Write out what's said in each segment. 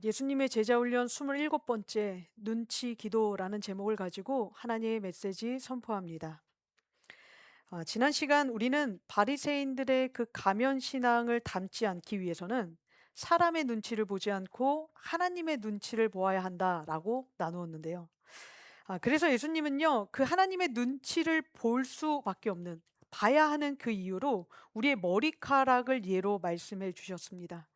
예수님의 제자 훈련 27번째 눈치 기도라는 제목을 가지고 하나님의 메시지 선포합니다. 지난 시간 우리는 바리새인들의 그 가면 신앙을 담지 않기 위해서는 사람의 눈치를 보지 않고 하나님의 눈치를 보아야 한다라고 나누었는데요. 그래서 예수님은요, 그 하나님의 눈치를 볼 수밖에 없는, 봐야 하는 그 이유로 우리의 머리카락을 예로 말씀해 주셨습니다.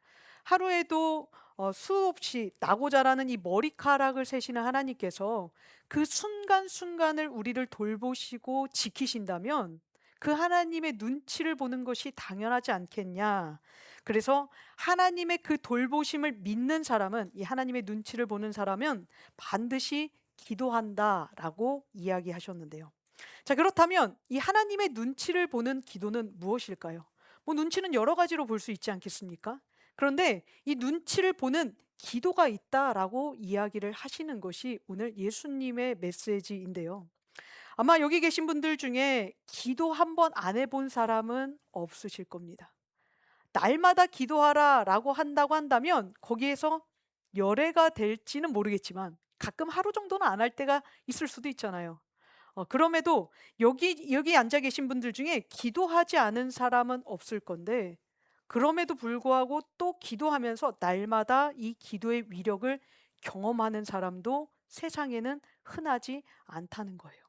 하루에도 수없이 나고 자라는 이 머리카락을 세시는 하나님께서 그 순간순간을 우리를 돌보시고 지키신다면 그 하나님의 눈치를 보는 것이 당연하지 않겠냐. 그래서 하나님의 그 돌보심을 믿는 사람은, 이 하나님의 눈치를 보는 사람은 반드시 기도한다라고 이야기하셨는데요. 자, 그렇다면 이 하나님의 눈치를 보는 기도는 무엇일까요? 뭐 눈치는 여러 가지로 볼 수 있지 않겠습니까? 그런데 이 눈치를 보는 기도가 있다라고 이야기를 하시는 것이 오늘 예수님의 메시지인데요. 아마 여기 계신 분들 중에 기도 한 번 안 해본 사람은 없으실 겁니다. 날마다 기도하라라고 한다고 한다면 거기에서 열애가 될지는 모르겠지만 가끔 하루 정도는 안 할 때가 있을 수도 있잖아요. 그럼에도 여기 앉아 계신 분들 중에 기도하지 않은 사람은 없을 건데, 그럼에도 불구하고 또 기도하면서 날마다 이 기도의 위력을 경험하는 사람도 세상에는 흔하지 않다는 거예요.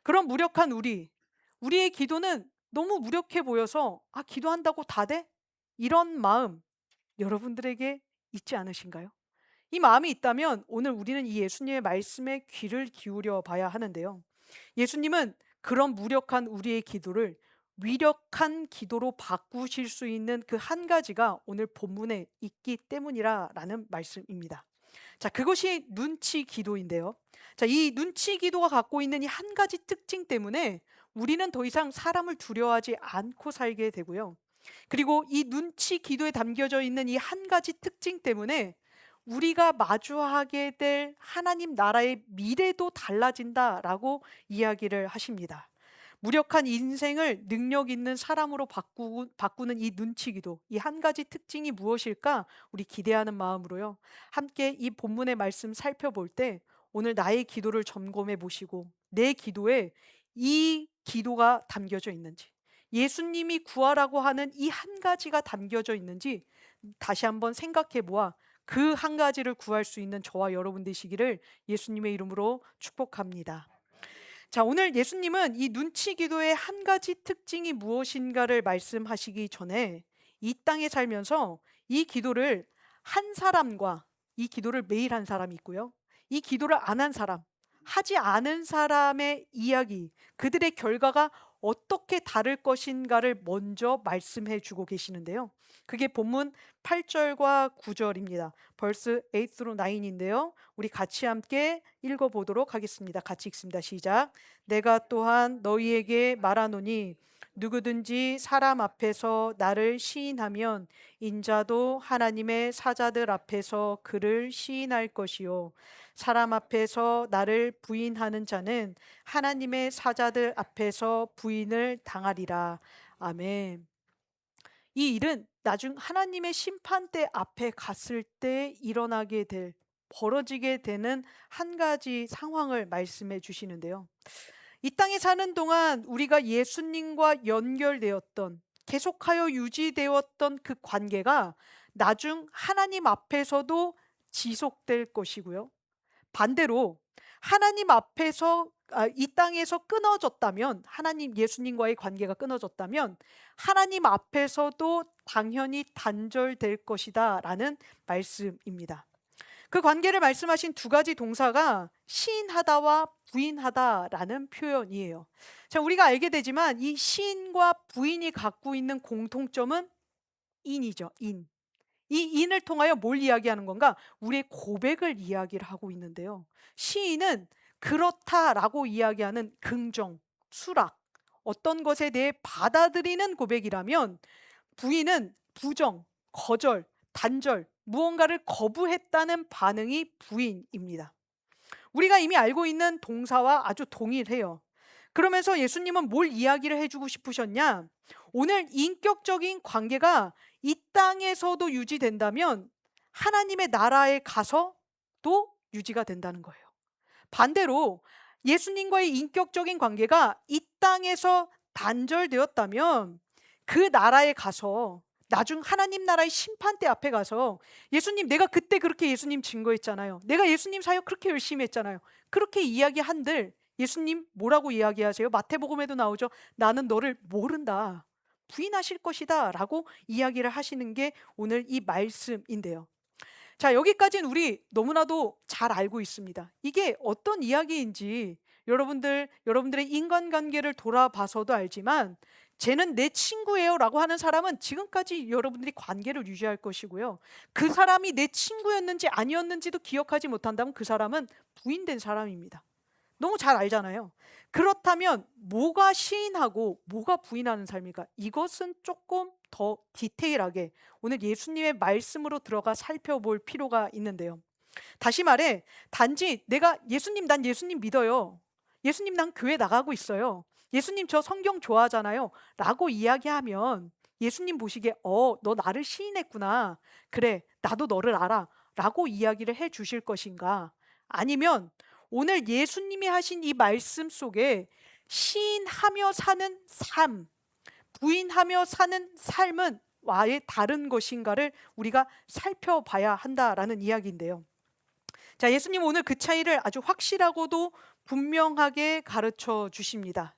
그런 무력한 우리의 기도는 너무 무력해 보여서 기도한다고 다 돼? 이런 마음 여러분들에게 있지 않으신가요? 이 마음이 있다면 오늘 우리는 이 예수님의 말씀에 귀를 기울여 봐야 하는데요. 예수님은 그런 무력한 우리의 기도를 위력한 기도로 바꾸실 수 있는 그 한 가지가 오늘 본문에 있기 때문이라는 말씀입니다. 자, 그것이 눈치 기도인데요. 자, 이 눈치 기도가 갖고 있는 이 한 가지 특징 때문에 우리는 더 이상 사람을 두려워하지 않고 살게 되고요. 그리고 이 눈치 기도에 담겨져 있는 이 한 가지 특징 때문에 우리가 마주하게 될 하나님 나라의 미래도 달라진다라고 이야기를 하십니다. 무력한 인생을 능력 있는 사람으로 바꾸는 이 눈치기도, 이 한 가지 특징이 무엇일까? 우리 기대하는 마음으로요. 함께 이 본문의 말씀 살펴볼 때 오늘 나의 기도를 점검해 보시고 내 기도에 이 기도가 담겨져 있는지, 예수님이 구하라고 하는 이 한 가지가 담겨져 있는지 다시 한번 생각해 보아 그 한 가지를 구할 수 있는 저와 여러분 되시기를 예수님의 이름으로 축복합니다. 자, 오늘 예수님은 이 눈치 기도의 한 가지 특징이 무엇인가를 말씀하시기 전에 이 땅에 살면서 이 기도를 한 사람과 이 기도를 매일 한 사람이 있고요. 이 기도를 안 한 사람, 하지 않은 사람의 이야기, 그들의 결과가 어떻게 다를 것인가를 먼저 말씀해 주고 계시는데요. 그게 본문 8절과 9절입니다. 벌스 8 through 9인데요. 우리 같이 함께 읽어보도록 하겠습니다. 같이 읽습니다. 시작. 내가 또한 너희에게 말하노니 누구든지 사람 앞에서 나를 시인하면 인자도 하나님의 사자들 앞에서 그를 시인할 것이요 사람 앞에서 나를 부인하는 자는 하나님의 사자들 앞에서 부인을 당하리라. 아멘. 이 일은 나중 하나님의 심판대 앞에 갔을 때 일어나게 될, 벌어지게 되는 한 가지 상황을 말씀해 주시는데요. 이 땅에 사는 동안 우리가 예수님과 연결되었던, 계속하여 유지되었던 그 관계가 나중 하나님 앞에서도 지속될 것이고요. 반대로 하나님 앞에서 이 땅에서 끊어졌다면, 하나님 예수님과의 관계가 끊어졌다면 하나님 앞에서도 당연히 단절될 것이다라는 말씀입니다. 그 관계를 말씀하신 두 가지 동사가 시인하다와 부인하다라는 표현이에요. 자, 우리가 알게 되지만 이 시인과 부인이 갖고 있는 공통점은 인이죠. 인. 이 인을 통하여 뭘 이야기하는 건가? 우리의 고백을 이야기를 하고 있는데요. 시인은 그렇다라고 이야기하는 긍정, 수락, 어떤 것에 대해 받아들이는 고백이라면 부인은 부정, 거절, 단절, 무언가를 거부했다는 반응이 부인입니다. 우리가 이미 알고 있는 동사와 아주 동일해요. 그러면서 예수님은 뭘 이야기를 해주고 싶으셨냐? 오늘 인격적인 관계가 이 땅에서도 유지된다면 하나님의 나라에 가서도 유지가 된다는 거예요. 반대로 예수님과의 인격적인 관계가 이 땅에서 단절되었다면 그 나라에 가서 나중 하나님 나라의 심판대 앞에 가서 예수님, 내가 그때 그렇게 예수님 증거했잖아요. 내가 예수님 사역 그렇게 열심히 했잖아요. 그렇게 이야기한들 예수님 뭐라고 이야기하세요? 마태복음에도 나오죠. 나는 너를 모른다. 부인하실 것이다 라고 이야기를 하시는 게 오늘 이 말씀인데요. 자, 여기까지는 우리 너무나도 잘 알고 있습니다. 이게 어떤 이야기인지 여러분들의 인간관계를 돌아봐서도 알지만, 쟤는 내 친구예요 라고 하는 사람은 지금까지 여러분들이 관계를 유지할 것이고요. 그 사람이 내 친구였는지 아니었는지도 기억하지 못한다면 그 사람은 부인된 사람입니다. 너무 잘 알잖아요. 그렇다면 뭐가 시인하고 뭐가 부인하는 삶일까? 이것은 조금 더 디테일하게 오늘 예수님의 말씀으로 들어가 살펴볼 필요가 있는데요. 다시 말해, 단지 내가 예수님, 난 예수님 믿어요. 예수님, 난 교회 나가고 있어요. 예수님, 저 성경 좋아하잖아요. 라고 이야기하면 예수님 보시기에 너 나를 시인했구나. 그래, 나도 너를 알아. 라고 이야기를 해 주실 것인가? 아니면 오늘 예수님이 하신 이 말씀 속에 시인하며 사는 삶, 부인하며 사는 삶은 와의 다른 것인가를 우리가 살펴봐야 한다라는 이야기인데요. 자, 예수님 오늘 그 차이를 아주 확실하고도 분명하게 가르쳐 주십니다.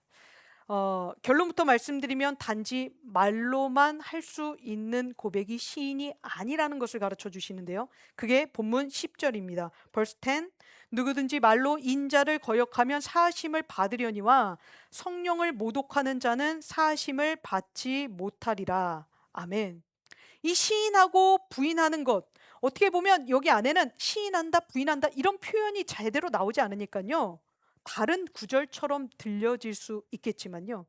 결론부터 말씀드리면 단지 말로만 할 수 있는 고백이 시인이 아니라는 것을 가르쳐 주시는데요. 그게 본문 10절입니다. Verse 10. 누구든지 말로 인자를 거역하면 사하심을 받으려니와 성령을 모독하는 자는 사하심을 받지 못하리라. 아멘. 이 시인하고 부인하는 것, 어떻게 보면 여기 안에는 시인한다, 부인한다 이런 표현이 제대로 나오지 않으니까요. 다른 구절처럼 들려질 수 있겠지만요.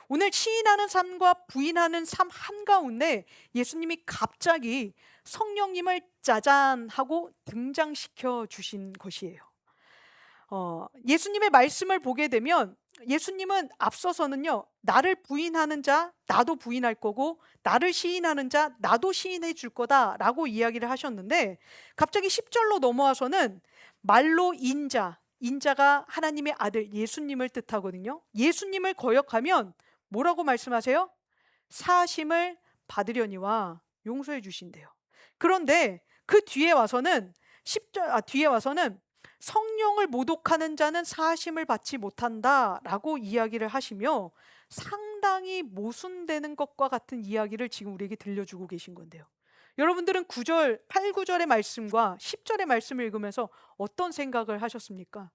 오늘 시인하는 삶과 부인하는 삶 한가운데 예수님이 갑자기 성령님을 짜잔 하고 등장시켜 주신 것이에요. 예수님의 말씀을 보게 되면 예수님은 앞서서는요, 나를 부인하는 자 나도 부인할 거고 나를 시인하는 자 나도 시인해 줄 거다라고 이야기를 하셨는데, 갑자기 10절로 넘어와서는 말로 인자가 하나님의 아들 예수님을 뜻하거든요. 예수님을 거역하면 뭐라고 말씀하세요? 사하심을 받으려니와 용서해 주신대요. 그런데 그 뒤에 와서는 10절 뒤에 와서는 성령을 모독하는 자는 사하심을 받지 못한다라고 이야기를 하시며 상당히 모순되는 것과 같은 이야기를 지금 우리에게 들려주고 계신 건데요. 여러분들은 9절, 8, 9절의 말씀과 10절의 말씀을 읽으면서 어떤 생각을 하셨습니까?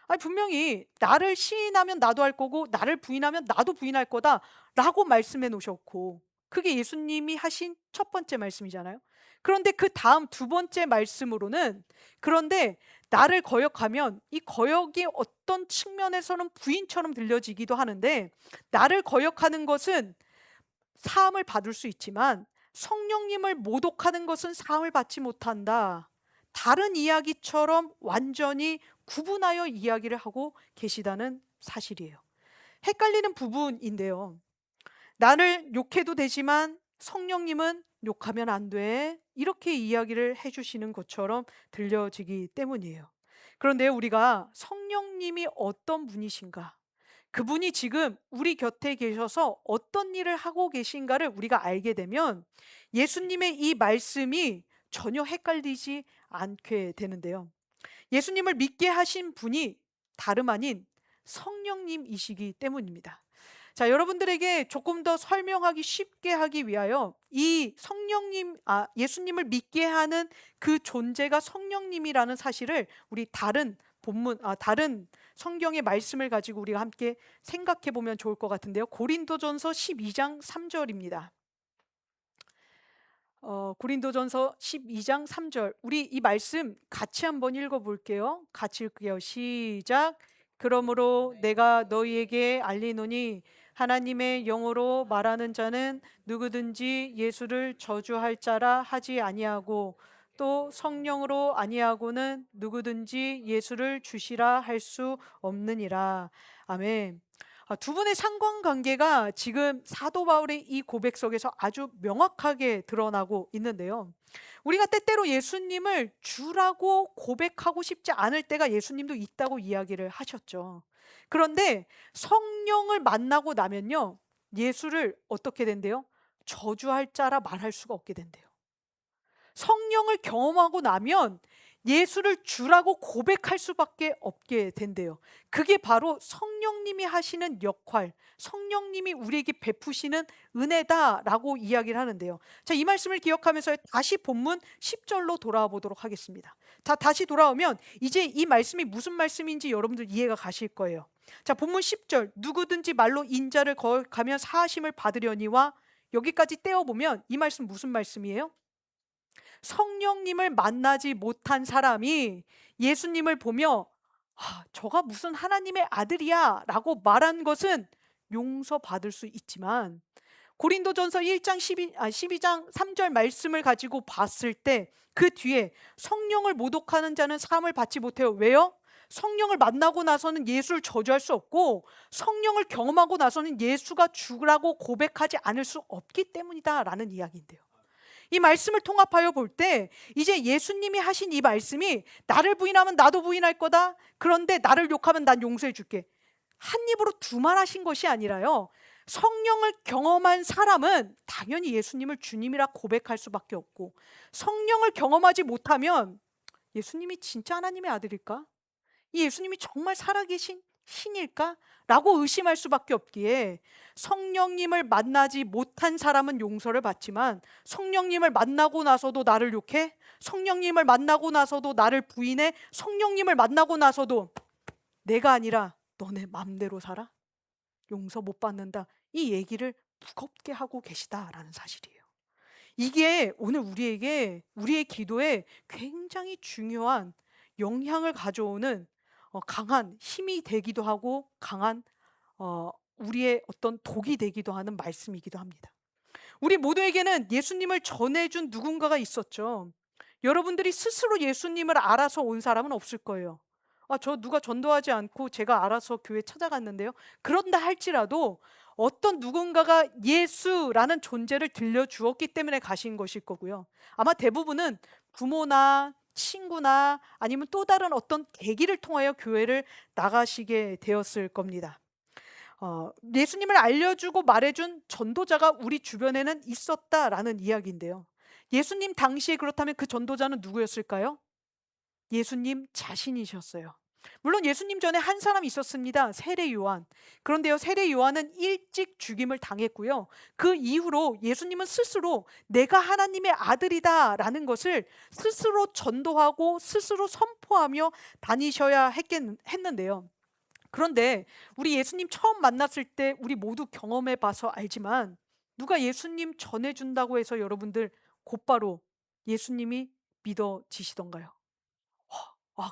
아니, 분명히 나를 시인하면 나도 할 거고 나를 부인하면 나도 부인할 거다라고 말씀해 놓으셨고, 그게 예수님이 하신 첫 번째 말씀이잖아요. 그런데 그 다음 두 번째 말씀으로는, 그런데 나를 거역하면, 이 거역이 어떤 측면에서는 부인처럼 들려지기도 하는데, 나를 거역하는 것은 사함을 받을 수 있지만 성령님을 모독하는 것은 사함을 받지 못한다. 다른 이야기처럼 완전히 구분하여 이야기를 하고 계시다는 사실이에요. 헷갈리는 부분인데요. 나를 욕해도 되지만 성령님은 욕하면 안 돼. 이렇게 이야기를 해주시는 것처럼 들려지기 때문이에요. 그런데 우리가 성령님이 어떤 분이신가, 그분이 지금 우리 곁에 계셔서 어떤 일을 하고 계신가를 우리가 알게 되면 예수님의 이 말씀이 전혀 헷갈리지 않게 되는데요. 예수님을 믿게 하신 분이 다름 아닌 성령님이시기 때문입니다. 자, 여러분들에게 조금 더 설명하기 쉽게 하기 위하여 이 예수님을 믿게 하는 그 존재가 성령님이라는 사실을 우리 다른 성경의 말씀을 가지고 우리가 함께 생각해 보면 좋을 것 같은데요. 고린도전서 12장 3절입니다. 고린도전서 12장 3절. 우리 이 말씀 같이 한번 읽어볼게요. 같이 읽게요. 시작. 그러므로 내가 너희에게 알리노니 하나님의 영으로 말하는 자는 누구든지 예수를 저주할 자라 하지 아니하고 또 성령으로 아니하고는 누구든지 예수를 주시라 할 수 없느니라. 아멘. 두 분의 상관관계가 지금 사도 바울의 이 고백 속에서 아주 명확하게 드러나고 있는데요. 우리가 때때로 예수님을 주라고 고백하고 싶지 않을 때가 예수님도 있다고 이야기를 하셨죠. 그런데 성령을 만나고 나면요, 예수를 어떻게 된대요? 저주할 자라 말할 수가 없게 된대요. 성령을 경험하고 나면 예수를 주라고 고백할 수밖에 없게 된대요. 그게 바로 성령님이 하시는 역할, 성령님이 우리에게 베푸시는 은혜다라고 이야기를 하는데요. 자, 이 말씀을 기억하면서 다시 본문 10절로 돌아와 보도록 하겠습니다. 자, 다시 돌아오면 이제 이 말씀이 무슨 말씀인지 여러분들 이해가 가실 거예요. 자, 본문 10절, 누구든지 말로 인자를 거역하면 사하심을 받으려니와, 여기까지 떼어보면 이 말씀 무슨 말씀이에요? 성령님을 만나지 못한 사람이 예수님을 보며 저가 무슨 하나님의 아들이야 라고 말한 것은 용서받을 수 있지만, 고린도전서 1장 12장 3절 말씀을 가지고 봤을 때 그 뒤에 성령을 모독하는 자는 사함을 받지 못해요. 왜요? 성령을 만나고 나서는 예수를 저주할 수 없고, 성령을 경험하고 나서는 예수가 주라고 고백하지 않을 수 없기 때문이다 라는 이야기인데요. 이 말씀을 통합하여 볼 때 이제 예수님이 하신 이 말씀이 나를 부인하면 나도 부인할 거다, 그런데 나를 욕하면 난 용서해 줄게, 한 입으로 두 말 하신 것이 아니라요, 성령을 경험한 사람은 당연히 예수님을 주님이라 고백할 수밖에 없고, 성령을 경험하지 못하면 예수님이 진짜 하나님의 아들일까? 이 예수님이 정말 살아계신 신일까? 라고 의심할 수밖에 없기에, 성령님을 만나지 못한 사람은 용서를 받지만 성령님을 만나고 나서도 나를 욕해? 성령님을 만나고 나서도 나를 부인해? 성령님을 만나고 나서도 내가 아니라 너네 맘대로 살아? 용서 못 받는다, 이 얘기를 무겁게 하고 계시다라는 사실이에요. 이게 오늘 우리의 기도에 굉장히 중요한 영향을 가져오는 강한 힘이 되기도 하고, 강한 우리의 어떤 독이 되기도 하는 말씀이기도 합니다. 우리 모두에게는 예수님을 전해준 누군가가 있었죠. 여러분들이 스스로 예수님을 알아서 온 사람은 없을 거예요. 저 누가 전도하지 않고 제가 알아서 교회 찾아갔는데요, 그런다 할지라도 어떤 누군가가 예수라는 존재를 들려주었기 때문에 가신 것일 거고요. 아마 대부분은 부모나 친구나 아니면 또 다른 어떤 계기를 통하여 교회를 나가시게 되었을 겁니다. 예수님을 알려주고 말해준 전도자가 우리 주변에는 있었다라는 이야기인데요. 예수님 당시에 그렇다면 그 전도자는 누구였을까요? 예수님 자신이셨어요. 물론 예수님 전에 한 사람이 있었습니다. 세례 요한. 그런데요, 세례 요한은 일찍 죽임을 당했고요. 그 이후로 예수님은 스스로 내가 하나님의 아들이다 라는 것을 스스로 전도하고 스스로 선포하며 다니셔야 했는데요. 그런데 우리 예수님 처음 만났을 때 우리 모두 경험해 봐서 알지만, 누가 예수님 전해준다고 해서 여러분들 곧바로 예수님이 믿어지시던가요?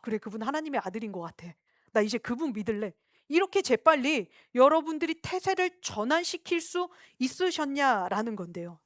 그래, 그분 하나님의 아들인 것 같아, 나 이제 그분 믿을래, 이렇게 재빨리 여러분들이 태세를 전환시킬 수 있으셨냐라는 건데요.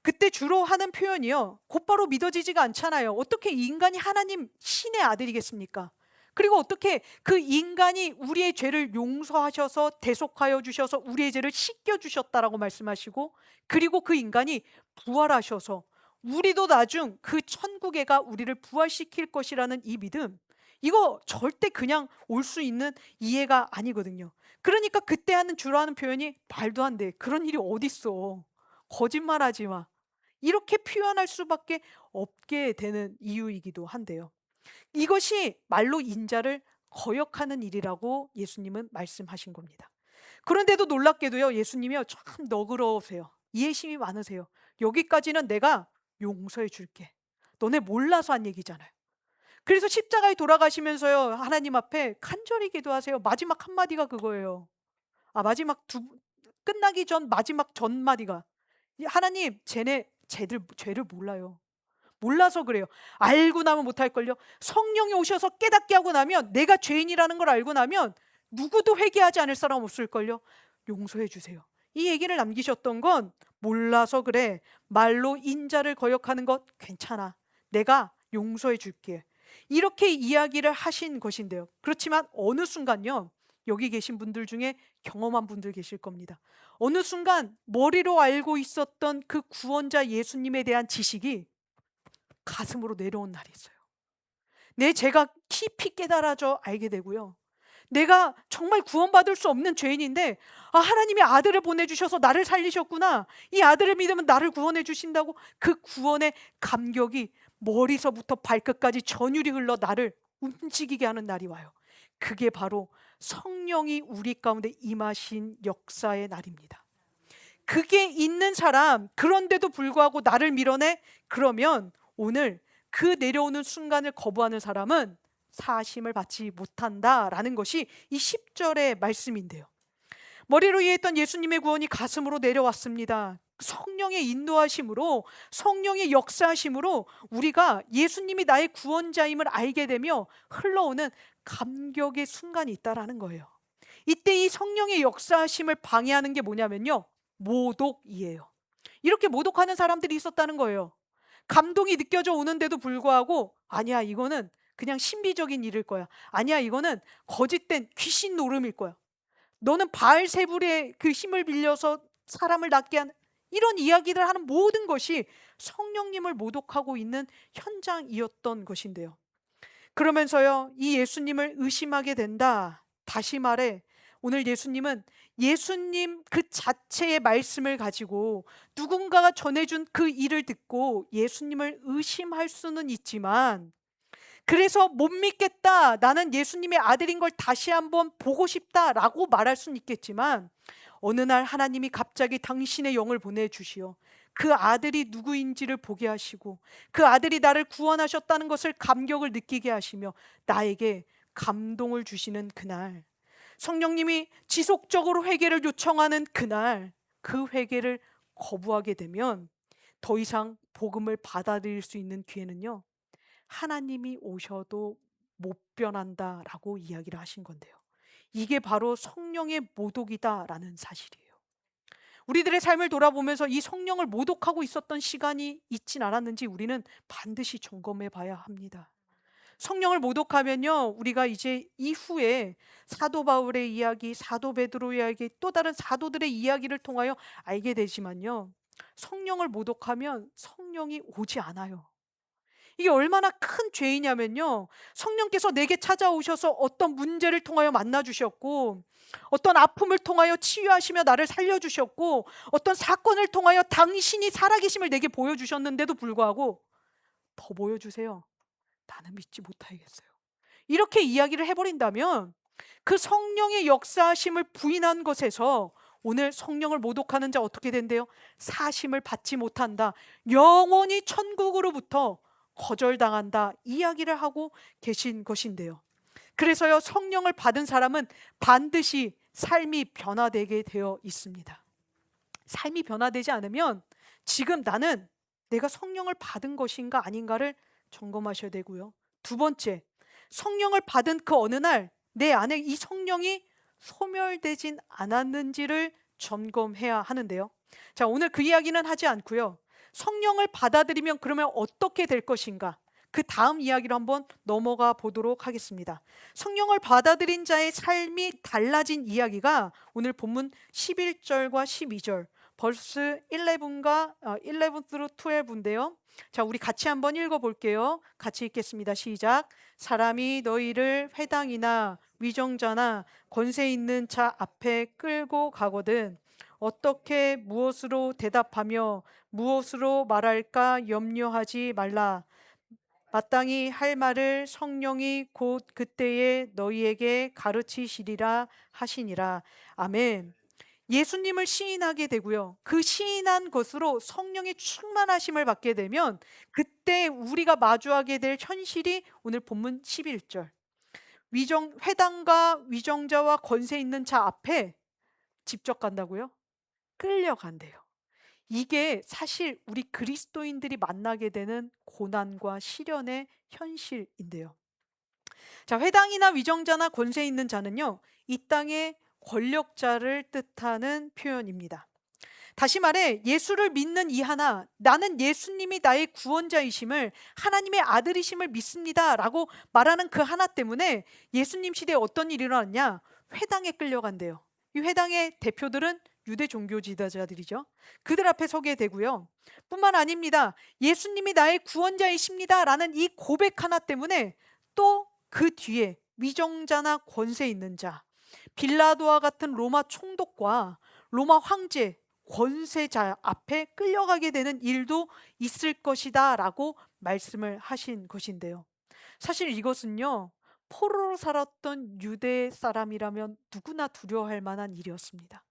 그때 주로 하는 표현이요, 곧바로 믿어지지가 않잖아요. 어떻게 인간이 하나님 신의 아들이겠습니까? 그리고 어떻게 그 인간이 우리의 죄를 용서하셔서 대속하여 주셔서 우리의 죄를 씻겨 주셨다라고 말씀하시고, 그리고 그 인간이 부활하셔서 우리도 나중 그 천국에가 우리를 부활시킬 것이라는 이 믿음, 이거 절대 그냥 올 수 있는 이해가 아니거든요. 그러니까 그때 주로 하는 표현이 말도 안 돼, 그런 일이 어딨어, 거짓말하지 마, 이렇게 표현할 수밖에 없게 되는 이유이기도 한데요. 이것이 말로 인자를 거역하는 일이라고 예수님은 말씀하신 겁니다. 그런데도 놀랍게도요, 예수님이요 참 너그러우세요. 이해심이 많으세요. 여기까지는 내가 용서해 줄게, 너네 몰라서 한 얘기잖아요. 그래서 십자가에 돌아가시면서요, 하나님 앞에 간절히 기도하세요. 마지막 한마디가 그거예요. 마지막 끝나기 전 마지막 전마디가, 하나님 쟤네 쟤들 죄를 몰라요. 몰라서 그래요. 알고 나면 못할걸요. 성령이 오셔서 깨닫게 하고 나면, 내가 죄인이라는 걸 알고 나면 누구도 회개하지 않을 사람 없을걸요. 용서해 주세요. 이 얘기를 남기셨던 건 몰라서 그래, 말로 인자를 거역하는 것 괜찮아, 내가 용서해 줄게, 이렇게 이야기를 하신 것인데요. 그렇지만 어느 순간요, 여기 계신 분들 중에 경험한 분들 계실 겁니다. 어느 순간 머리로 알고 있었던 그 구원자 예수님에 대한 지식이 가슴으로 내려온 날이 있어요. 내 죄가 깊이 깨달아져 알게 되고요. 내가 정말 구원받을 수 없는 죄인인데, 하나님이 아들을 보내주셔서 나를 살리셨구나, 이 아들을 믿으면 나를 구원해 주신다고, 그 구원의 감격이 머리서부터 발끝까지 전율이 흘러 나를 움직이게 하는 날이 와요. 그게 바로 성령이 우리 가운데 임하신 역사의 날입니다. 그게 있는 사람, 그런데도 불구하고 나를 밀어내? 그러면 오늘 그 내려오는 순간을 거부하는 사람은 사심을 받지 못한다라는 것이 이 10절의 말씀인데요. 머리로 이해했던 예수님의 구원이 가슴으로 내려왔습니다. 성령의 인도하심으로, 성령의 역사하심으로 우리가 예수님이 나의 구원자임을 알게 되며 흘러오는 감격의 순간이 있다라는 거예요. 이때 이 성령의 역사하심을 방해하는 게 뭐냐면요, 모독이에요. 이렇게 모독하는 사람들이 있었다는 거예요. 감동이 느껴져 오는데도 불구하고, 아니야, 이거는 그냥 신비적인 일일 거야. 아니야, 이거는 거짓된 귀신 노름일 거야. 너는 바알세불의 그 힘을 빌려서 사람을 낫게 하는, 이런 이야기를 하는 모든 것이 성령님을 모독하고 있는 현장이었던 것인데요. 그러면서요, 이 예수님을 의심하게 된다. 다시 말해, 오늘 예수님은 예수님 그 자체의 말씀을 가지고 누군가가 전해준 그 일을 듣고 예수님을 의심할 수는 있지만, 그래서 못 믿겠다, 나는 예수님의 아들인 걸 다시 한번 보고 싶다라고 말할 수는 있겠지만, 어느 날 하나님이 갑자기 당신의 영을 보내주시어 그 아들이 누구인지를 보게 하시고, 그 아들이 나를 구원하셨다는 것을 감격을 느끼게 하시며 나에게 감동을 주시는 그날, 성령님이 지속적으로 회개를 요청하는 그날, 그 회개를 거부하게 되면 더 이상 복음을 받아들일 수 있는 기회는요, 하나님이 오셔도 못 변한다라고 이야기를 하신 건데요. 이게 바로 성령의 모독이다라는 사실이에요. 우리들의 삶을 돌아보면서 이 성령을 모독하고 있었던 시간이 있진 않았는지 우리는 반드시 점검해 봐야 합니다. 성령을 모독하면요, 우리가 이제 이후에 사도 바울의 이야기, 사도 베드로의 이야기, 또 다른 사도들의 이야기를 통하여 알게 되지만요, 성령을 모독하면 성령이 오지 않아요. 이게 얼마나 큰 죄이냐면요, 성령께서 내게 찾아오셔서 어떤 문제를 통하여 만나주셨고, 어떤 아픔을 통하여 치유하시며 나를 살려주셨고, 어떤 사건을 통하여 당신이 살아계심을 내게 보여주셨는데도 불구하고, 더 보여주세요, 나는 믿지 못하겠어요, 이렇게 이야기를 해버린다면, 그 성령의 역사하심을 부인한 것에서 오늘 성령을 모독하는 자 어떻게 된대요? 사심을 받지 못한다, 영원히 천국으로부터 거절당한다, 이야기를 하고 계신 것인데요. 그래서요, 성령을 받은 사람은 반드시 삶이 변화되게 되어 있습니다. 삶이 변화되지 않으면 지금 나는 내가 성령을 받은 것인가 아닌가를 점검하셔야 되고요. 두 번째, 성령을 받은 그 어느 날 내 안에 이 성령이 소멸되진 않았는지를 점검해야 하는데요. 자, 오늘 그 이야기는 하지 않고요, 성령을 받아들이면 그러면 어떻게 될 것인가, 그 다음 이야기로 한번 넘어가 보도록 하겠습니다. 성령을 받아들인 자의 삶이 달라진 이야기가 오늘 본문 11절과 12절, 벌스 11과 11 through 12인데요. 자, 우리 같이 한번 읽어볼게요. 같이 읽겠습니다. 시작. 사람이 너희를 회당이나 위정자나 권세 있는 자 앞에 끌고 가거든 어떻게 무엇으로 대답하며 무엇으로 말할까 염려하지 말라. 마땅히 할 말을 성령이 곧 그때에 너희에게 가르치시리라 하시니라. 아멘. 예수님을 시인하게 되고요, 그 시인한 것으로 성령의 충만하심을 받게 되면 그때 우리가 마주하게 될 현실이 오늘 본문 11절, 회당과 위정자와 권세 있는 자 앞에 직접 간다고요? 끌려간대요. 이게 사실 우리 그리스도인들이 만나게 되는 고난과 시련의 현실인데요. 자, 회당이나 위정자나 권세 있는 자는요, 이 땅의 권력자를 뜻하는 표현입니다. 다시 말해, 예수를 믿는 이 하나, 나는 예수님이 나의 구원자이심을, 하나님의 아들이심을 믿습니다 라고 말하는 그 하나 때문에 예수님 시대에 어떤 일이 일어났냐, 회당에 끌려간대요. 이 회당의 대표들은 유대 종교 지도자들이죠. 그들 앞에 서게 되고요. 뿐만 아닙니다. 예수님이 나의 구원자이십니다 라는 이 고백 하나 때문에 또 그 뒤에 위정자나 권세 있는 자, 빌라도와 같은 로마 총독과 로마 황제, 권세자 앞에 끌려가게 되는 일도 있을 것이다 라고 말씀을 하신 것인데요. 사실 이것은요, 포로로 살았던 유대 사람이라면 누구나 두려워할 만한 일이었습니다.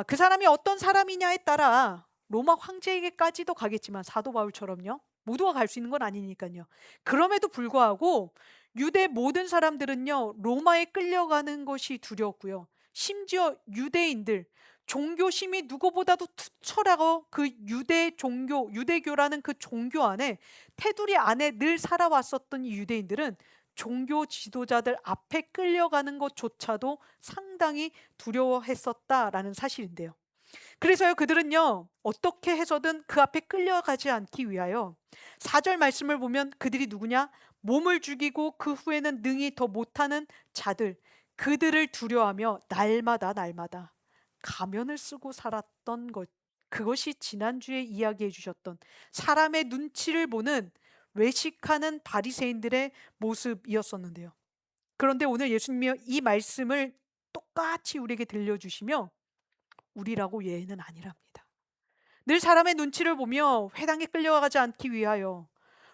그 사람이 어떤 사람이냐에 따라 로마 황제에게까지도 가겠지만, 사도 바울처럼요, 모두가 갈 수 있는 건 아니니까요. 그럼에도 불구하고 유대 모든 사람들은요, 로마에 끌려가는 것이 두려웠고요. 심지어 유대인들, 종교심이 누구보다도 투철하고 그 유대 종교, 유대교라는 그 종교 안에, 테두리 안에 늘 살아왔었던 이 유대인들은 종교 지도자들 앞에 끌려가는 것조차도 상당히 두려워했었다라는 사실인데요. 그래서요, 그들은요, 어떻게 해서든 그 앞에 끌려가지 않기 위하여 4절 말씀을 보면 그들이 누구냐? 몸을 죽이고 그 후에는 능히 더 못하는 자들, 그들을 두려워하며 날마다 가면을 쓰고 살았던 것, 그것이 지난주에 이야기해 주셨던 사람의 눈치를 보는 외식하는 바리새인들의 모습이었었는데요. 그런데 오늘 예수님이 이 말씀을 똑같이 우리에게 들려주시며 우리라고 예는 아니랍니다. 늘 사람의 눈치를 보며 회당에 끌려가지 않기 위하여,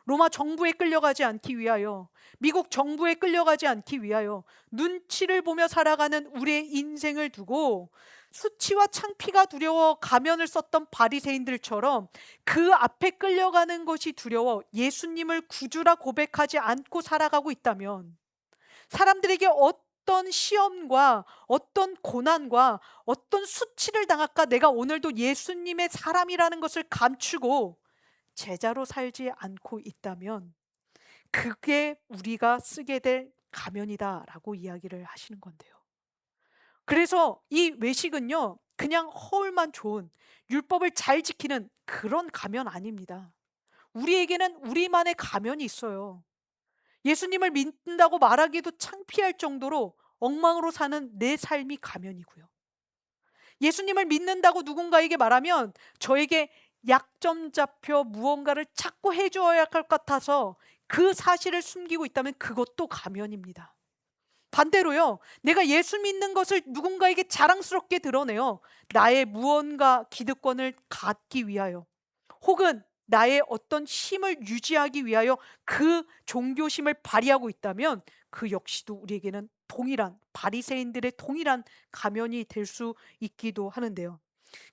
로마 정부에 끌려가지 않기 위하여, 미국 정부에 끌려가지 않기 위하여 눈치를 보며 살아가는 우리의 인생을 두고 수치와 창피가 두려워 가면을 썼던 바리새인들처럼 그 앞에 끌려가는 것이 두려워 예수님을 구주라 고백하지 않고 살아가고 있다면, 사람들에게 어떤 시험과 어떤 고난과 어떤 수치를 당할까 내가 오늘도 예수님의 사람이라는 것을 감추고 제자로 살지 않고 있다면, 그게 우리가 쓰게 될 가면이다라고 이야기를 하시는 건데요. 그래서 이 외식은요, 그냥 허울만 좋은, 율법을 잘 지키는 그런 가면 아닙니다. 우리에게는 우리만의 가면이 있어요. 예수님을 믿는다고 말하기도 창피할 정도로 엉망으로 사는 내 삶이 가면이고요. 예수님을 믿는다고 누군가에게 말하면 저에게 약점 잡혀 무언가를 자꾸 해줘야 할 것 같아서 그 사실을 숨기고 있다면 그것도 가면입니다. 반대로요, 내가 예수 믿는 것을 누군가에게 자랑스럽게 드러내요, 나의 무언가 기득권을 갖기 위하여, 혹은 나의 어떤 힘을 유지하기 위하여 그 종교심을 발휘하고 있다면 그 역시도 우리에게는 동일한, 바리새인들의 동일한 가면이 될 수 있기도 하는데요.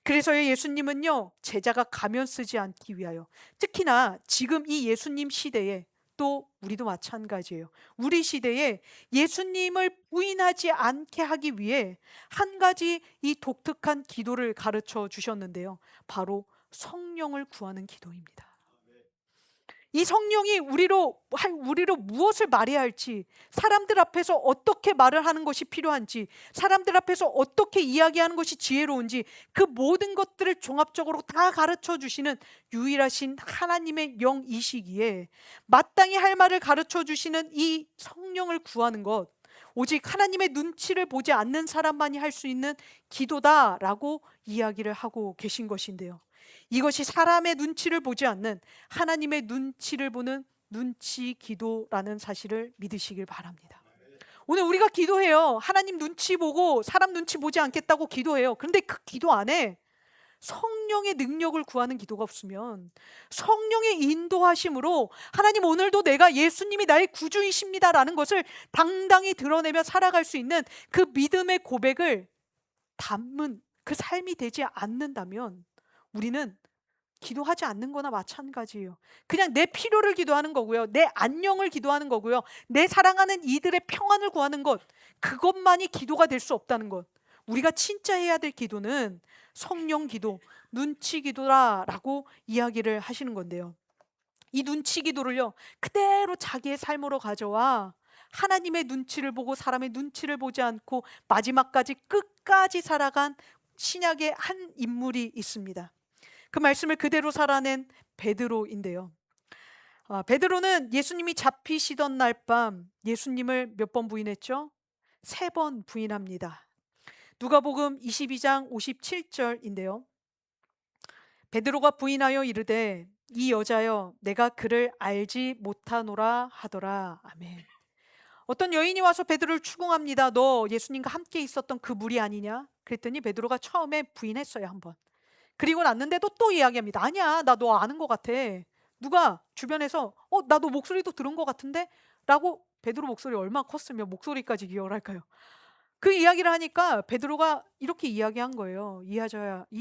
그래서 예수님은요, 제자가 가면 쓰지 않기 위하여, 특히나 지금 이 예수님 시대에, 또 우리도 마찬가지예요, 우리 시대에 예수님을 부인하지 않게 하기 위해 한 가지 이 독특한 기도를 가르쳐 주셨는데요, 바로 성령을 구하는 기도입니다. 이 성령이 우리로 무엇을 말해야 할지, 사람들 앞에서 어떻게 말을 하는 것이 필요한지, 사람들 앞에서 어떻게 이야기하는 것이 지혜로운지, 그 모든 것들을 종합적으로 다 가르쳐 주시는 유일하신 하나님의 영이시기에 마땅히 할 말을 가르쳐 주시는 이 성령을 구하는 것, 오직 하나님의 눈치를 보지 않는 사람만이 할 수 있는 기도다라고 이야기를 하고 계신 것인데요. 이것이 사람의 눈치를 보지 않는 하나님의 눈치를 보는 눈치 기도라는 사실을 믿으시길 바랍니다. 오늘 우리가 기도해요. 하나님 눈치 보고 사람 눈치 보지 않겠다고 기도해요. 그런데 그 기도 안에 성령의 능력을 구하는 기도가 없으면, 성령의 인도하심으로 하나님 오늘도 내가 예수님이 나의 구주이십니다라는 것을 당당히 드러내며 살아갈 수 있는 그 믿음의 고백을 담은 그 삶이 되지 않는다면 우리는 기도하지 않는 거나 마찬가지예요. 그냥 내 필요를 기도하는 거고요, 내 안녕을 기도하는 거고요, 내 사랑하는 이들의 평안을 구하는 것, 그것만이 기도가 될 수 없다는 것. 우리가 진짜 해야 될 기도는 성령 기도, 눈치 기도라라고 이야기를 하시는 건데요, 이 눈치 기도를요, 그대로 자기의 삶으로 가져와 하나님의 눈치를 보고 사람의 눈치를 보지 않고 마지막까지 끝까지 살아간 신약의 한 인물이 있습니다. 그 말씀을 그대로 살아낸 베드로인데요. 베드로는 예수님이 잡히시던 날 밤 예수님을 몇 번 부인했죠? 3번 부인합니다. 누가복음 22장 57절인데요. 베드로가 부인하여 이르되 이 여자여 내가 그를 알지 못하노라 하더라. 아멘. 어떤 여인이 와서 베드로를 추궁합니다. 너 예수님과 함께 있었던 그 무리 아니냐? 그랬더니 베드로가 처음에 부인했어요, 한번. 그리고 났는데도 또 이야기합니다. 아니야, 나 너 아는 것 같아. 누가 주변에서 나 너 목소리도 들은 것 같은데? 라고. 베드로 목소리 얼마나 컸으면 목소리까지 기억을 할까요? 그 이야기를 하니까 베드로가 이렇게 이야기한 거예요. 이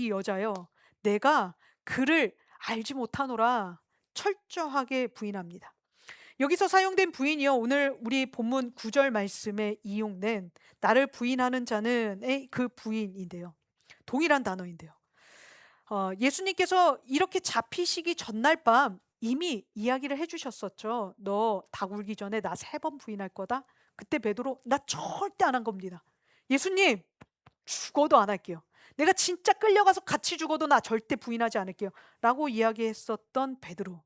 여자여, 내가 그를 알지 못하노라. 철저하게 부인합니다. 여기서 사용된 부인이요, 오늘 우리 본문 9절 말씀에 이용된 나를 부인하는 자는의 그 부인인데요. 동일한 단어인데요. 예수님께서 이렇게 잡히시기 전날 밤 이미 이야기를 해주셨었죠. 너 닭 울기 전에 나 3번 부인할 거다. 그때 베드로 나 절대 안 한 겁니다. 예수님, 죽어도 안 할게요. 내가 진짜 끌려가서 같이 죽어도 나 절대 부인하지 않을게요. 라고 이야기했었던 베드로.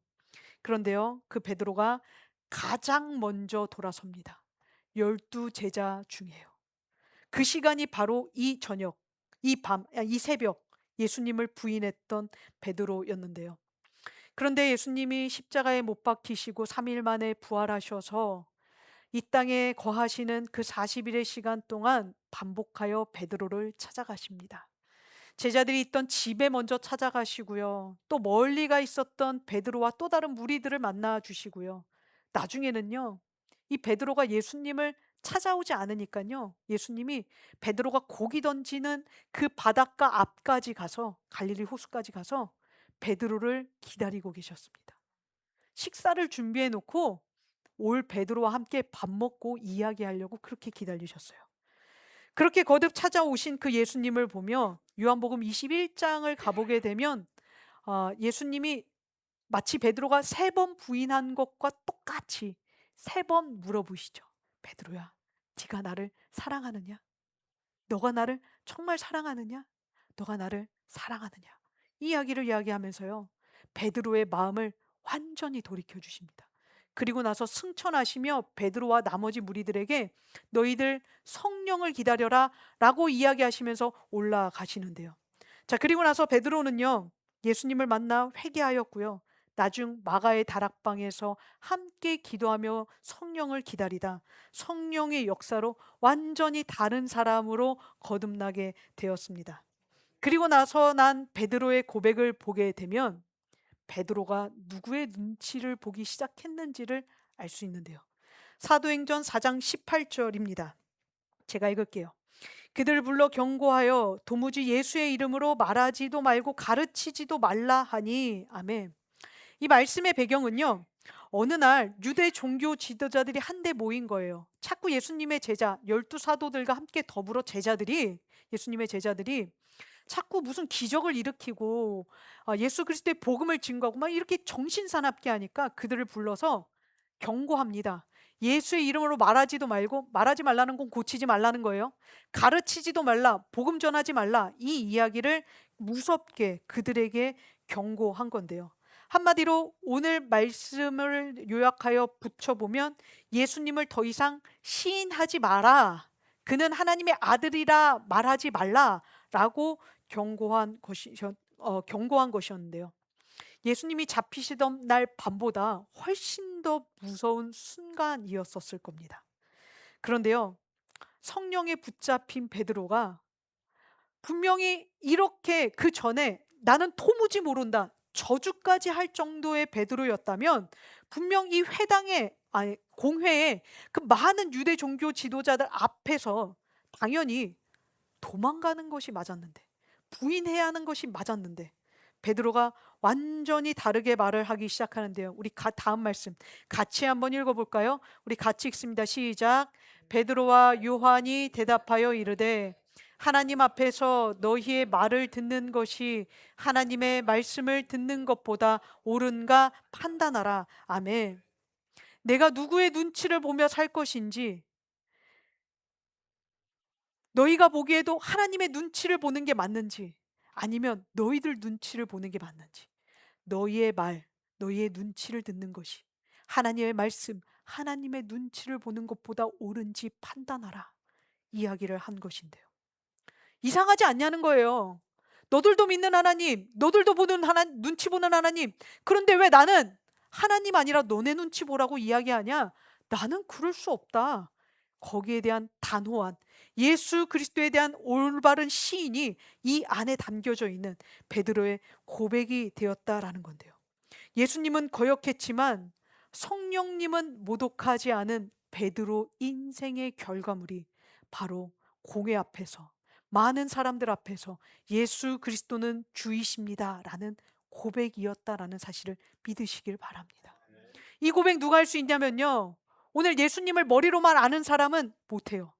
그런데요, 그 베드로가 가장 먼저 돌아섭니다. 12제자 중에요. 그 시간이 바로 이 저녁, 이 새벽 예수님을 부인했던 베드로였는데요. 그런데 예수님이 십자가에 못 박히시고 3일 만에 부활하셔서 이 땅에 거하시는 그 40일의 시간 동안 반복하여 베드로를 찾아가십니다. 제자들이 있던 집에 먼저 찾아가시고요. 또 멀리가 있었던 베드로와 또 다른 무리들을 만나 주시고요. 나중에는요, 이 베드로가 예수님을 찾아오지 않으니까요, 예수님이 베드로가 고기 던지는 그 바닷가 앞까지 가서, 갈릴리 호수까지 가서 베드로를 기다리고 계셨습니다. 식사를 준비해 놓고 올 베드로와 함께 밥 먹고 이야기하려고 그렇게 기다리셨어요. 그렇게 거듭 찾아오신 그 예수님을 보며 요한복음 21장을 가보게 되면 예수님이 마치 베드로가 3번 부인한 것과 똑같이 3번 물어보시죠. 베드로야, 네가 나를 사랑하느냐? 너가 나를 정말 사랑하느냐? 너가 나를 사랑하느냐? 이 이야기를 이야기하면서요, 베드로의 마음을 완전히 돌이켜 주십니다. 그리고 나서 승천하시며 베드로와 나머지 무리들에게 너희들 성령을 기다려라 라고 이야기하시면서 올라가시는데요. 자, 그리고 나서 베드로는요, 예수님을 만나 회개하였고요, 나중 마가의 다락방에서 함께 기도하며 성령을 기다리다 성령의 역사로 완전히 다른 사람으로 거듭나게 되었습니다. 그리고 나서 난 베드로의 고백을 보게 되면 베드로가 누구의 눈치를 보기 시작했는지를 알 수 있는데요. 사도행전 4장 18절입니다. 제가 읽을게요. 그들을 불러 경고하여 도무지 예수의 이름으로 말하지도 말고 가르치지도 말라 하니. 아멘. 이 말씀의 배경은요, 어느 날 유대 종교 지도자들이 한데 모인 거예요. 자꾸 예수님의 제자 12사도들과 함께 더불어 예수님의 제자들이 자꾸 무슨 기적을 일으키고 예수 그리스도의 복음을 증거하고 막 이렇게 정신사납게 하니까 그들을 불러서 경고합니다. 예수의 이름으로 말하지도 말고, 말하지 말라는 건 고치지 말라는 거예요. 가르치지도 말라, 복음 전하지 말라, 이 이야기를 무섭게 그들에게 경고한 건데요. 한마디로 오늘 말씀을 요약하여 붙여보면 예수님을 더 이상 시인하지 마라, 그는 하나님의 아들이라 말하지 말라라고 경고한 것이었는데요. 예수님이 잡히시던 날 밤보다 훨씬 더 무서운 순간이었었을 겁니다. 그런데요, 성령에 붙잡힌 베드로가 분명히 이렇게 그 전에 나는 도무지 모른다, 저주까지 할 정도의 베드로였다면 분명 이 공회에 그 많은 유대 종교 지도자들 앞에서 당연히 도망가는 것이 맞았는데, 부인해야 하는 것이 맞았는데, 베드로가 완전히 다르게 말을 하기 시작하는데요. 우리 다음 말씀 같이 한번 읽어볼까요? 우리 같이 읽습니다. 시작. 베드로와 요한이 대답하여 이르되 하나님 앞에서 너희의 말을 듣는 것이 하나님의 말씀을 듣는 것보다 옳은가 판단하라. 아멘. 내가 누구의 눈치를 보며 살 것인지, 너희가 보기에도 하나님의 눈치를 보는 게 맞는지, 아니면 너희들 눈치를 보는 게 맞는지, 너희의 말, 너희의 눈치를 듣는 것이 하나님의 말씀, 하나님의 눈치를 보는 것보다 옳은지 판단하라. 이야기를 한 것인데요. 이상하지 않냐는 거예요. 너들도 믿는 하나님, 너들도 보는 하나님, 눈치 보는 하나님. 그런데 왜 나는 하나님 아니라 너네 눈치 보라고 이야기하냐? 나는 그럴 수 없다. 거기에 대한 단호한 예수 그리스도에 대한 올바른 시인이 이 안에 담겨져 있는 베드로의 고백이 되었다라는 건데요. 예수님은 거역했지만 성령님은 모독하지 않은 베드로 인생의 결과물이 바로 공회 앞에서, 많은 사람들 앞에서 예수 그리스도는 주이십니다라는 고백이었다라는 사실을 믿으시길 바랍니다. 이 고백 누가 할 수 있냐면요, 오늘 예수님을 머리로만 아는 사람은 못해요.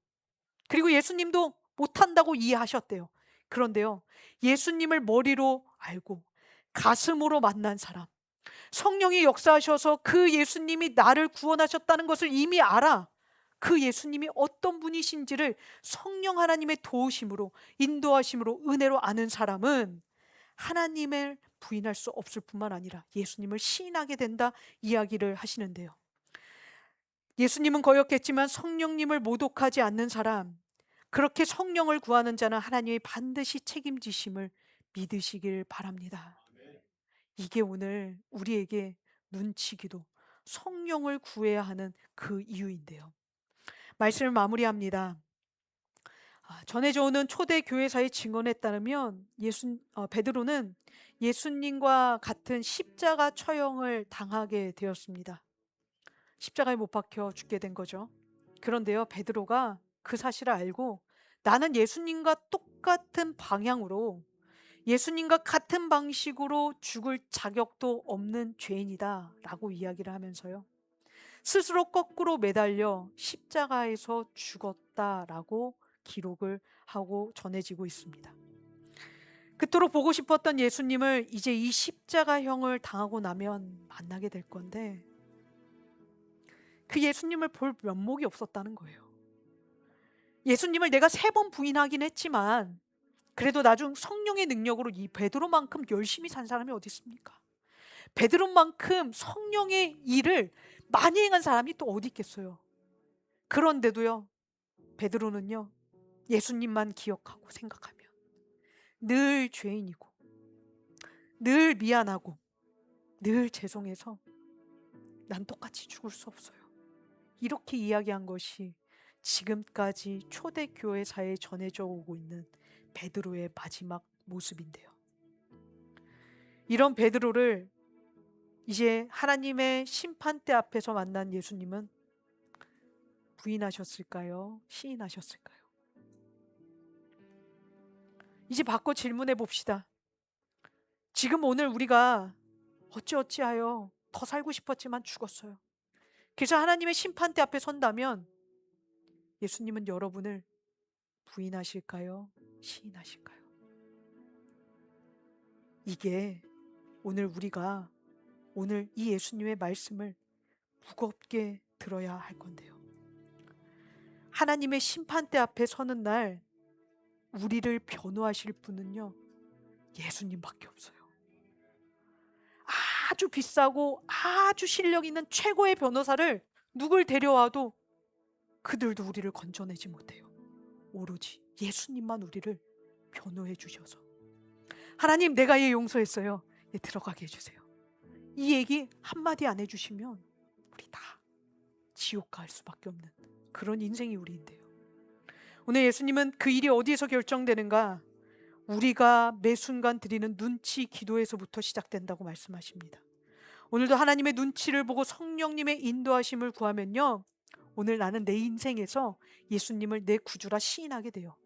그리고 예수님도 못한다고 이해하셨대요. 그런데요, 예수님을 머리로 알고 가슴으로 만난 사람, 성령이 역사하셔서 그 예수님이 나를 구원하셨다는 것을 이미 알아. 그 예수님이 어떤 분이신지를 성령 하나님의 도우심으로, 인도하심으로, 은혜로 아는 사람은 하나님을 부인할 수 없을 뿐만 아니라 예수님을 시인하게 된다 이야기를 하시는데요. 예수님은 거역했지만 성령님을 모독하지 않는 사람, 그렇게 성령을 구하는 자는 하나님이 반드시 책임지심을 믿으시길 바랍니다. 이게 오늘 우리에게 눈치기도, 성령을 구해야 하는 그 이유인데요. 말씀을 마무리합니다. 전해져 오는 초대 교회사의 증언에 따르면 베드로는 예수님과 같은 십자가 처형을 당하게 되었습니다. 십자가에 못 박혀 죽게 된 거죠. 그런데요, 베드로가 그 사실을 알고 나는 예수님과 똑같은 방향으로, 예수님과 같은 방식으로 죽을 자격도 없는 죄인이다 라고 이야기를 하면서요, 스스로 거꾸로 매달려 십자가에서 죽었다라고 기록을 하고 전해지고 있습니다. 그토록 보고 싶었던 예수님을 이제 이 십자가형을 당하고 나면 만나게 될 건데, 그 예수님을 볼 면목이 없었다는 거예요. 예수님을 내가 3번 부인하긴 했지만 그래도 나중 성령의 능력으로 이 베드로만큼 열심히 산 사람이 어디 있습니까? 베드로만큼 성령의 일을 많이 행한 사람이 또 어디 있겠어요? 그런데도요, 베드로는요, 예수님만 기억하고 생각하면 늘 죄인이고, 늘 미안하고, 늘 죄송해서 난 똑같이 죽을 수 없어요, 이렇게 이야기한 것이 지금까지 초대교회사에 전해져 오고 있는 베드로의 마지막 모습인데요. 이런 베드로를 이제 하나님의 심판대 앞에서 만난 예수님은 부인하셨을까요? 시인하셨을까요? 이제 바꿔 질문해 봅시다. 지금 오늘 우리가 어찌어찌하여 더 살고 싶었지만 죽었어요. 그래서 하나님의 심판대 앞에 선다면 예수님은 여러분을 부인하실까요? 시인하실까요? 이게 오늘 우리가 오늘 이 예수님의 말씀을 무겁게 들어야 할 건데요. 하나님의 심판대 앞에 서는 날 우리를 변호하실 분은요, 예수님밖에 없어요. 아주 비싸고 아주 실력 있는 최고의 변호사를 누굴 데려와도 그들도 우리를 건져내지 못해요. 오로지 예수님만 우리를 변호해 주셔서, 하나님 내가 얘 용서했어요, 얘 들어가게 해주세요, 이 얘기 한마디 안 해주시면 우리 다 지옥 갈 수밖에 없는 그런 인생이 우리인데요. 오늘 예수님은 그 일이 어디에서 결정되는가? 우리가 매 순간 드리는 눈치 기도에서부터 시작된다고 말씀하십니다. 오늘도 하나님의 눈치를 보고 성령님의 인도하심을 구하면요, 오늘 나는 내 인생에서 예수님을 내 구주라 시인하게 돼요.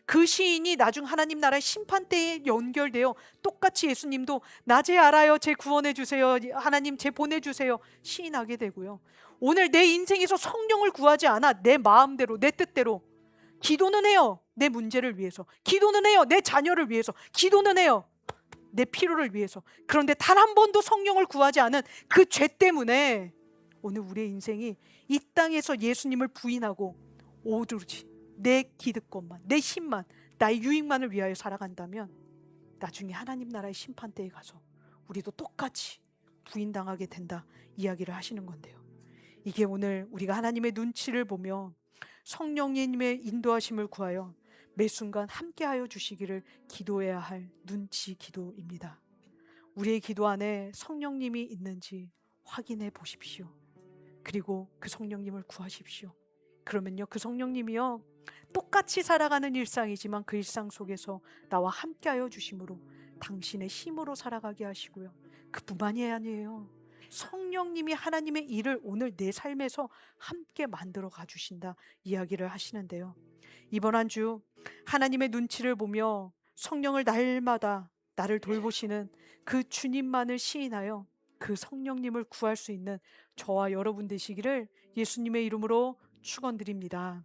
그 시인이 나중 하나님 나라의 심판대에 연결되어 똑같이 예수님도 나 제 알아요, 제 구원해 주세요, 하나님 제 보내주세요 시인하게 되고요. 오늘 내 인생에서 성령을 구하지 않아 내 마음대로 내 뜻대로 기도는 해요. 내 문제를 위해서 기도는 해요. 내 자녀를 위해서 기도는 해요. 내 필요를 위해서. 그런데 단 한 번도 성령을 구하지 않은 그 죄 때문에 오늘 우리의 인생이 이 땅에서 예수님을 부인하고 오로지 내 기득권만, 내 힘만, 나의 유익만을 위하여 살아간다면 나중에 하나님 나라의 심판대에 가서 우리도 똑같이 부인당하게 된다 이야기를 하시는 건데요. 이게 오늘 우리가 하나님의 눈치를 보며 성령님의 인도하심을 구하여 매 순간 함께하여 주시기를 기도해야 할 눈치 기도입니다. 우리의 기도 안에 성령님이 있는지 확인해 보십시오. 그리고 그 성령님을 구하십시오. 그러면요, 그 성령님이요, 똑같이 살아가는 일상이지만 그 일상 속에서 나와 함께하여 주심으로 당신의 힘으로 살아가게 하시고요. 그뿐만이 아니에요. 성령님이 하나님의 일을 오늘 내 삶에서 함께 만들어 가주신다 이야기를 하시는데요. 이번 한 주 하나님의 눈치를 보며 성령을 날마다 나를 돌보시는 그 주님만을 시인하여 그 성령님을 구할 수 있는 저와 여러분 되시기를 예수님의 이름으로 축원드립니다.